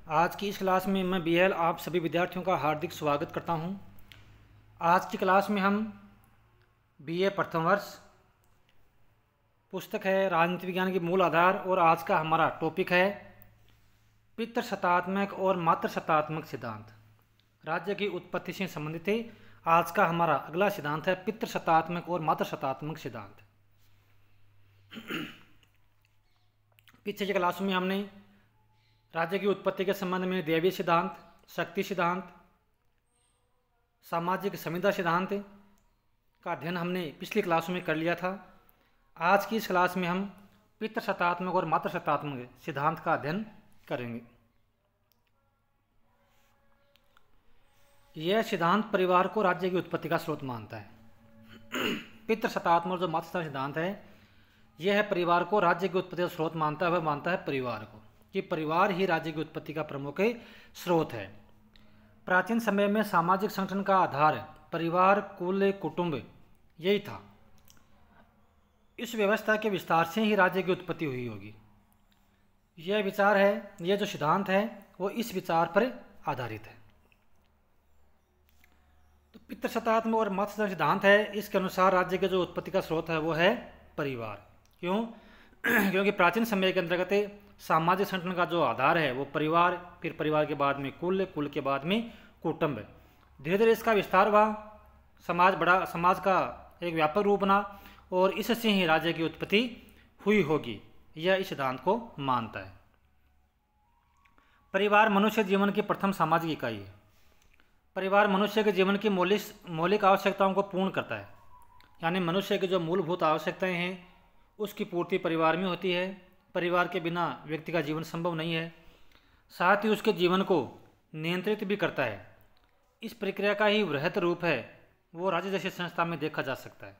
आज की इस क्लास में मैं बीएल आप सभी विद्यार्थियों का हार्दिक स्वागत करता हूं। आज की क्लास में हम बीए प्रथम वर्ष पुस्तक है राजनीति विज्ञान के मूल आधार और आज का हमारा टॉपिक है पितृसत्तात्मक और मातृसत्तात्मक सिद्धांत। राज्य की उत्पत्ति से संबंधित है। आज का हमारा अगला सिद्धांत है पितृसत्तात्मक और मातृसत्तात्मक सिद्धांत। पीछे की क्लास में हमने राज्य की उत्पत्ति के संबंध में दैवीय सिद्धांत, शक्ति सिद्धांत, सामाजिक संविदा सिद्धांत का अध्ययन हमने पिछली क्लास में कर लिया था। आज की इस क्लास में हम पितृसत्तात्मक और मातृसत्तात्मक सिद्धांत का अध्ययन करेंगे। यह सिद्धांत परिवार को राज्य की उत्पत्ति का स्रोत मानता है। पितृसत्तात्मक और जो मातृसत्तात्मक सिद्धांत है यह है परिवार को राज्य की उत्पत्ति का स्रोत मानता है। वह मानता है परिवार को कि परिवार ही राज्य की उत्पत्ति का प्रमुख स्रोत है। प्राचीन समय में सामाजिक संगठन का आधार परिवार, कुल, कुटुंब यही था। इस व्यवस्था के विस्तार से ही राज्य की उत्पत्ति हुई होगी। यह विचार है, यह जो सिद्धांत है वो इस विचार पर आधारित है। तो पितृसत्तात्मक और मातृसत्तात्मक सिद्धांत है, इसके अनुसार राज्य के जो उत्पत्ति का स्रोत है वो है परिवार। क्यों? क्योंकि प्राचीन समय के अंतर्गत सामाजिक संगठन का जो आधार है वो परिवार, फिर परिवार के बाद में कुल, कुल के बाद में कुटुंब। धीरे धीरे इसका विस्तार हुआ, समाज का एक व्यापक रूप बना और इससे ही राज्य की उत्पत्ति हुई होगी। यह इस सिद्धांत को मानता है। परिवार मनुष्य जीवन की प्रथम सामाजिक इकाई है। परिवार मनुष्य के जीवन की मौलिक आवश्यकताओं को पूर्ण करता है। यानी मनुष्य की जो मूलभूत आवश्यकताएं हैं उसकी पूर्ति परिवार में होती है। परिवार के बिना व्यक्ति का जीवन संभव नहीं है। साथ ही उसके जीवन को नियंत्रित भी करता है। इस प्रक्रिया का ही वृहत रूप है वो राज्य जैसी संस्था में देखा जा सकता है।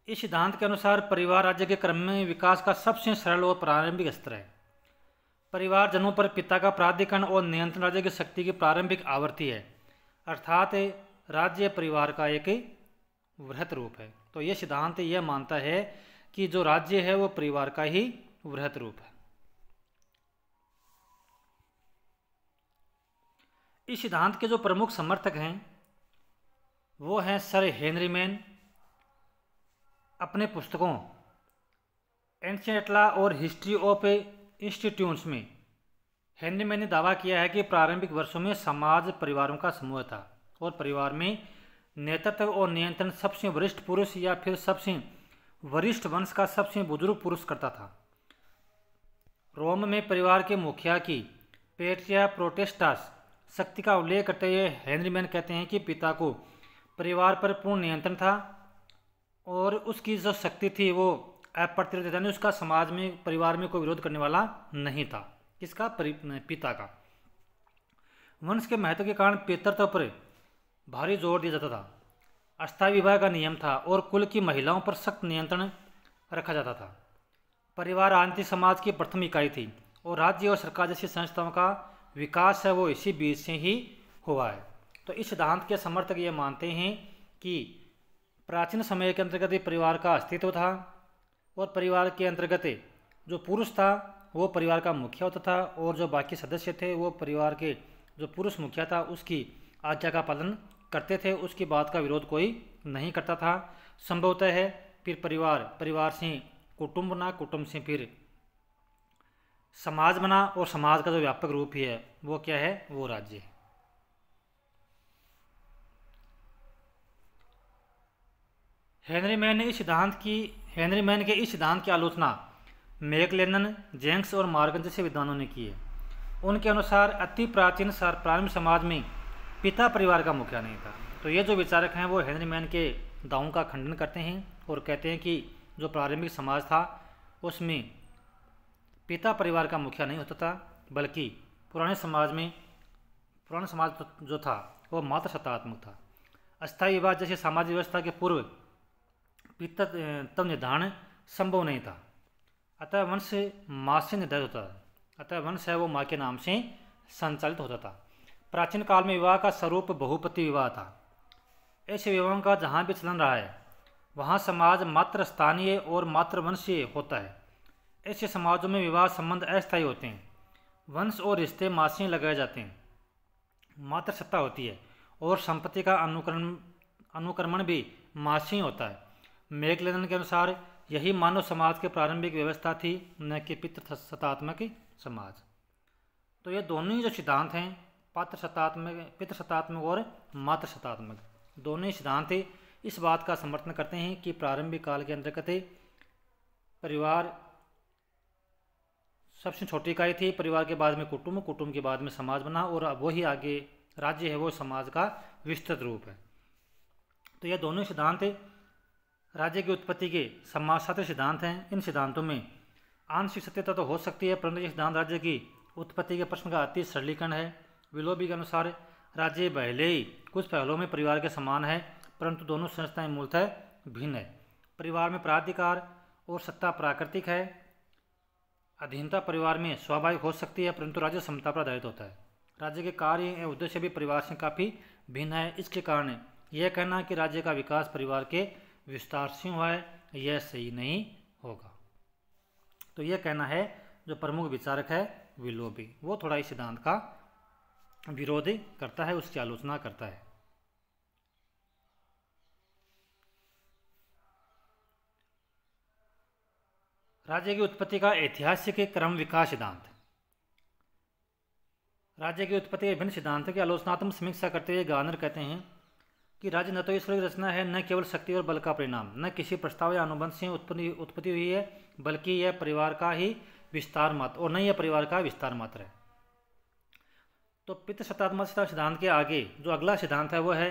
इस सिद्धांत के अनुसार परिवार राज्य के क्रम में विकास का सबसे सरल और प्रारंभिक स्तर है। परिवार जन्म पर पिता का प्राधिकरण और नियंत्रण राज्य की शक्ति की प्रारंभिक आवृत्ति है। अर्थात राज्य परिवार का एक वृहत रूप है। तो यह सिद्धांत यह मानता है कि जो राज्य है वो परिवार का ही वृहत रूप है। इस सिद्धांत के जो प्रमुख समर्थक हैं वो हैं सर हेनरी मैन। अपने पुस्तकों एंशिएंट लॉ और हिस्ट्री ऑफ इंस्टीट्यूट्स में हेनरी मैन ने दावा किया है कि प्रारंभिक वर्षों में समाज परिवारों का समूह था और परिवार में नेतृत्व और नियंत्रण सबसे वरिष्ठ पुरुष या फिर सबसे वरिष्ठ वंश का सबसे बुजुर्ग पुरुष करता था। रोम में परिवार के मुखिया की पेट्रिया प्रोटेस्टास शक्ति का उल्लेख करते हुए हेनरी मैन कहते हैं कि पिता को परिवार पर पूर्ण नियंत्रण था और उसकी जो शक्ति थी वो अप्रतिरत, यानी उसका समाज में परिवार में कोई विरोध करने वाला नहीं था। किसका? पिता का। वंश के महत्व के कारण पितृत्व पर भारी जोर दिया जाता था। अस्थायी विवाह का नियम था और कुल की महिलाओं पर सख्त नियंत्रण रखा जाता था। परिवार राजनीतिक समाज की प्रथम इकाई थी और राज्य और सरकार जैसी संस्थाओं का विकास है वो इसी बीच से ही हुआ है। तो इस सिद्धांत के समर्थक ये मानते हैं कि प्राचीन समय के अंतर्गत परिवार का अस्तित्व था और परिवार के अंतर्गत जो पुरुष था वो परिवार का मुखिया होता था और जो बाकी सदस्य थे वो परिवार के जो पुरुष मुखिया था उसकी आज्ञा का पालन करते थे। उसकी बात का विरोध कोई नहीं करता था। संभवतः है फिर परिवार से कुटुंब बना, कुटुंब से फिर समाज बना और समाज का जो व्यापक रूप ही है वो क्या है? वो राज्य है। हेनरी मैन के इस सिद्धांत की आलोचना मैकलेनन, जेंक्स और मार्गन जैसे विद्वानों ने की है। उनके अनुसार अति प्राचीन प्रारंभिक समाज में पिता परिवार का मुखिया नहीं था। तो ये जो विचारक हैं वो हेनरी मैन के दावों का खंडन करते हैं और कहते हैं कि जो प्रारंभिक समाज था उसमें पिता परिवार का मुखिया नहीं होता था, बल्कि पुराने समाज जो था वो मातृसत्तात्मक था। अस्थायी विवाह जैसे सामाजिक व्यवस्था के पूर्व पितृत्व निर्धारण संभव नहीं था। अतः वंश माँ से निर्धारित होता था। अतः वंश है वो माँ के नाम से संचालित होता था। प्राचीन काल में विवाह का स्वरूप बहुपति विवाह था। ऐसे विवाहों का जहाँ भी चलन रहा है वहाँ समाज मात्र स्थानीय और मात्र वंशीय होता है। ऐसे समाजों में विवाह संबंध अस्थायी होते हैं। वंश और रिश्ते मासियाँ लगाए जाते हैं, मातृ सत्ता होती है और संपत्ति का अनुक्रमण भी मासी होता है। मैकलेलन के अनुसार यही मानव समाज की प्रारंभिक व्यवस्था थी, न कि पितृसत्तात्मक समाज। तो ये दोनों ही जो सिद्धांत हैं, पितृसत्तात्मक और मातृसत्तात्मक, दोनों ही सिद्धांत इस बात का समर्थन करते हैं कि प्रारंभिक काल के अंतर्गत परिवार सबसे छोटी इकाई थी, परिवार के बाद में कुटुंब, कुटुंब के बाद में समाज बना और वही आगे राज्य है, वो समाज का विस्तृत रूप है। तो यह दोनों सिद्धांत राज्य की उत्पत्ति के समाजशास्त्री सिद्धांत हैं। इन सिद्धांतों में आंशिक सत्यता तो हो सकती है, परंतु यह सिद्धांत राज्य की उत्पत्ति के प्रश्न का अति सरलीकरण है। विलोबी के अनुसार राज्य भले ही कुछ पहलुओं में परिवार के समान है, परंतु दोनों संस्थाएं मूलतः भिन्न है। परिवार में प्राधिकार और सत्ता प्राकृतिक है, अधीनता परिवार में स्वाभाविक हो सकती है, परंतु राज्य समता पर आधारित होता है। राज्य के कार्य एवं उद्देश्य भी परिवार से काफ़ी भिन्न है। इसके कारण यह कहना कि राज्य का विकास परिवार के विस्तार से हुआ है, यह सही नहीं होगा। तो यह कहना है जो प्रमुख विचारक है विलोबी, वो थोड़ा इस सिद्धांत का विरोध करता है, उसकी आलोचना करता है। राज्य की उत्पत्ति का ऐतिहासिक क्रम विकास सिद्धांत। राज्य की उत्पत्ति के विभिन्न सिद्धांतों की आलोचनात्मक समीक्षा करते हुए गार्नर कहते हैं कि राज्य न तो ईश्वर की रचना है, न केवल शक्ति और बल का परिणाम, न किसी प्रस्ताव या अनुबंध से उत्पत्ति हुई है, बल्कि यह परिवार का ही विस्तार मात्र, और न यह परिवार का विस्तार मात्र है। तो पितृसत्तात्मक सिद्धांत के आगे जो अगला सिद्धांत है वो है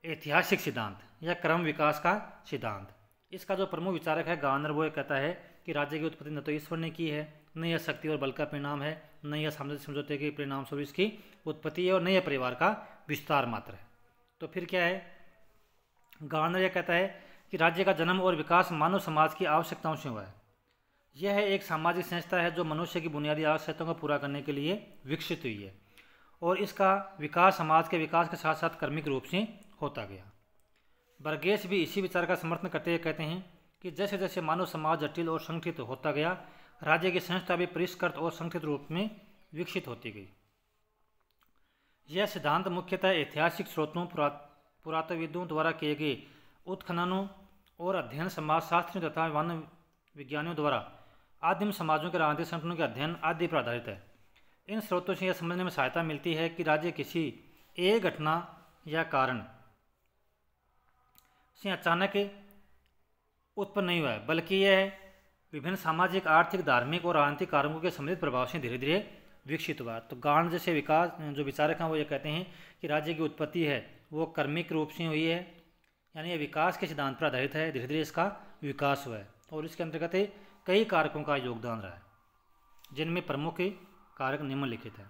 ऐतिहासिक सिद्धांत या क्रम विकास का सिद्धांत। इसका जो प्रमुख विचारक है गार्नर, वो कहता है कि राज्य की उत्पत्ति न तो ईश्वर ने की है, न यह शक्ति और बल का परिणाम है, न यह सामाजिक समझौते के परिणाम स्वरूप इसकी उत्पत्ति है, और न यह परिवार का विस्तार मात्र है। तो फिर क्या है, गार्नर यह कहता है कि राज्य का जन्म और विकास मानव समाज की आवश्यकताओं से हुआ है। यह एक सामाजिक संस्था है जो मनुष्य की बुनियादी आवश्यकताओं को पूरा करने के लिए विकसित हुई है, और इसका विकास समाज के विकास के साथ साथ क्रमिक रूप से होता गया। बर्गेस भी इसी विचार का समर्थन करते हुए कहते हैं कि जैसे जैसे मानव समाज जटिल और संगठित होता गया, राज्य की संस्था भी परिष्कृत और संगठित रूप में विकसित होती गई। यह सिद्धांत मुख्यतः ऐतिहासिक स्रोतों, पुरातत्वविदों द्वारा किए गए उत्खननों और अध्ययन, समाजशास्त्रियों तथा वन विज्ञानियों द्वारा आदिम समाजों के राजनीतिक संगठनों के अध्ययन आदि पर आधारित है। इन स्रोतों से यह समझने में सहायता मिलती है कि राज्य किसी एक घटना या कारण से अचानक उत्पन्न नहीं हुआ है, बल्कि यह विभिन्न सामाजिक, आर्थिक, धार्मिक और राजनीतिक कारकों के सम्मिलित प्रभाव से धीरे धीरे विकसित हुआ। तो गार्नर जैसे विकास जो विचारक हैं वो ये कहते हैं कि राज्य की उत्पत्ति है वो क्रमिक रूप से हुई है, यानी यह विकास के सिद्धांत पर आधारित है, धीरे धीरे इसका विकास हुआ है, और इसके अंतर्गत कई कारकों का योगदान रहा है, जिनमें प्रमुख कारक निम्नलिखित है।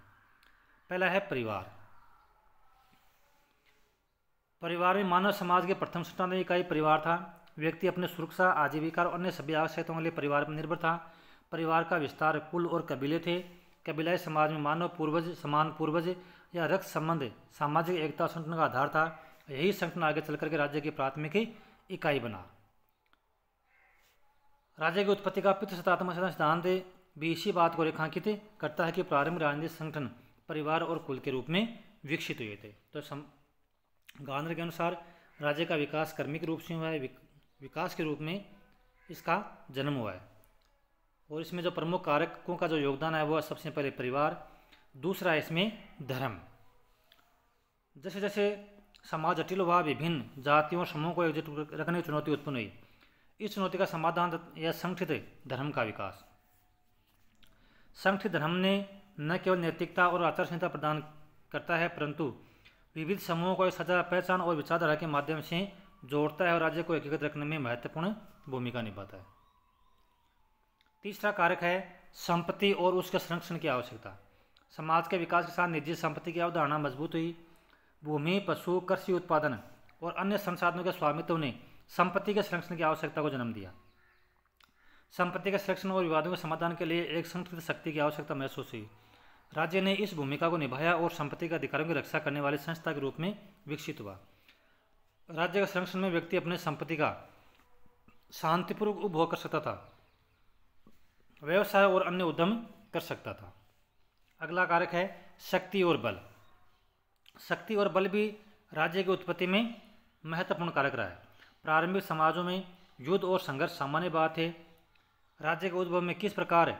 पहला है परिवार। परिवार में मानव समाज के प्रथम संस्थान इकाई परिवार था। व्यक्ति अपने सुरक्षा, आजीविका और अन्य सभी आवश्यकताओं के लिए परिवार पर निर्भर था। परिवार का विस्तार कुल और कबीले थे। कबीलाई समाज में मानव पूर्वज, समान पूर्वज या रक्त संबंध सामाजिक एकता संगठन का आधार था। यही संगठन आगे चलकर के राज्य की प्राथमिक इकाई बना। राज्य की उत्पत्ति का पितृसत्तात्मक सिद्धांत भी इसी बात को रेखांकित करता है कि प्रारंभिक राजनीतिक संगठन परिवार और कुल के रूप में विकसित हुए थे। तो गार्नर के अनुसार राज्य का विकास क्रमिक रूप से हुआ है, विकास के रूप में इसका जन्म हुआ है, और इसमें जो प्रमुख कारकों का जो योगदान है वो सबसे पहले परिवार, दूसरा है इसमें धर्म। जैसे जैसे समाज जटिल हुआ, विभिन्न जातियों समूहों को एकजुट रखने की चुनौती उत्पन्न हुई। इस चुनौती का समाधान या संगठित धर्म का विकास। संगठित धर्म ने न केवल नैतिकता और आचार संहिता प्रदान करता है, परंतु विविध समूहों को एक सजा, पहचान और विचारधारा के माध्यम से जोड़ता है और राज्य को एकीकृत रखने में महत्वपूर्ण भूमिका निभाता है। तीसरा कारक है संपत्ति और उसके संरक्षण की आवश्यकता। समाज के विकास के साथ निजी संपत्ति की अवधारणा मजबूत हुई। भूमि, पशु, कृषि उत्पादन और अन्य संसाधनों के स्वामित्व ने संपत्ति के संरक्षण की आवश्यकता को जन्म दिया। संपत्ति के संरक्षण और विवादों के समाधान के लिए एक संगठित शक्ति की आवश्यकता महसूस हुई। राज्य ने इस भूमिका को निभाया और संपत्ति के अधिकारों की रक्षा करने वाली संस्था के रूप में विकसित हुआ। राज्य के संरक्षण में व्यक्ति अपने संपत्ति का शांतिपूर्वक उपभोग कर सकता था, व्यवसाय और अन्य उद्यम कर सकता था। अगला कारक है शक्ति और बल। शक्ति और बल भी राज्य की उत्पत्ति में महत्वपूर्ण कारक रहा है। प्रारंभिक समाजों में युद्ध और संघर्ष सामान्य बात है। राज्य के उद्भव में किस प्रकार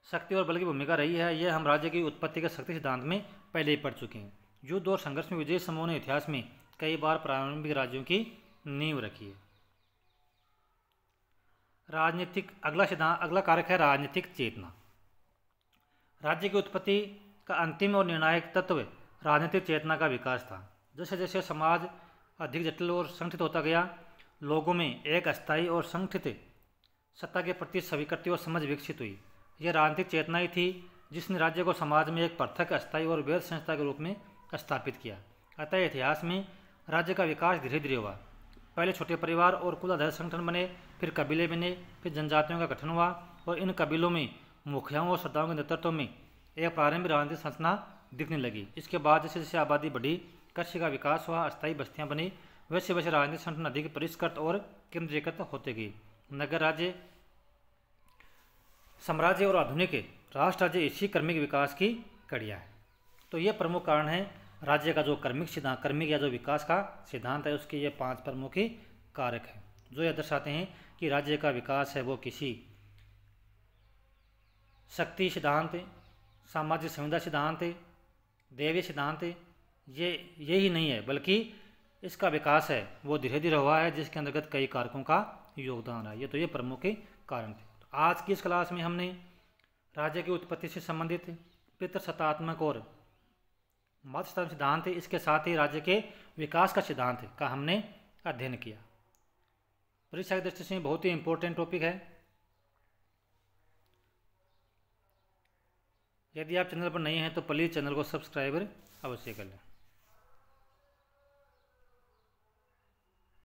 शक्ति और बल की भूमिका रही है, यह हम राज्य की उत्पत्ति के शक्ति सिद्धांत में पहले ही पढ़ चुके हैं। युद्ध और संघर्ष में विजयी समूहों ने इतिहास में कई बार प्रारंभिक राज्यों की नींव रखी है। राजनीतिक अगला कारक है राजनीतिक चेतना। राज्य की उत्पत्ति का अंतिम और निर्णायक तत्व राजनीतिक चेतना का विकास था। जैसे जैसे समाज अधिक जटिल और संगठित होता गया, लोगों में एक अस्थायी और संगठित सत्ता के प्रति स्वीकृति और समझ विकसित हुई। यह राजनीतिक चेतना ही थी जिसने राज्य को समाज में एक पृथक अस्थायी और वैध संस्था के रूप में स्थापित किया। अतः इतिहास में राज्य का विकास धीरे धीरे हुआ। पहले छोटे परिवार और कुल आधारित संगठन बने, फिर कबीले बने, फिर जनजातियों का गठन हुआ और इन कबीलों में मुखियाओं और सरदारों के नेतृत्व में एक प्रारंभिक राजनीतिक संरचना दिखने लगी। इसके बाद जैसे जैसे आबादी बढ़ी, कृषि का विकास हुआ, अस्थायी बस्तियां बनी, वैसे वैसे राजनीतिक संगठन अधिक परिष्कृत और केंद्रीकृत होते गए। नगर राज्य, साम्राज्य और आधुनिक राष्ट्र राज्य इसी क्रमिक विकास की कड़ियाँ है। तो ये प्रमुख कारण है राज्य का जो क्रमिक या जो विकास का सिद्धांत है, उसके ये 5 प्रमुख ही कारक हैं जो यह दर्शाते हैं कि राज्य का विकास है वो किसी शक्ति सिद्धांत, सामाजिक संविदा सिद्धांत, दैवीय सिद्धांत यही नहीं है, बल्कि इसका विकास है वो धीरे धीरे हुआ है, जिसके अंतर्गत कई कारकों का योगदान है। ये प्रमुख कारण थे। तो आज की इस क्लास में हमने राज्य की उत्पत्ति से संबंधित पितृसत्तात्मक और मातृसत्तात्मक सिद्धांत, इसके साथ ही राज्य के विकास का सिद्धांत का हमने अध्ययन किया। परीक्षा की दृष्टि से बहुत ही इंपॉर्टेंट टॉपिक है। यदि आप चैनल पर नए हैं तो प्लीज़ चैनल को सब्सक्राइब अवश्य कर लें।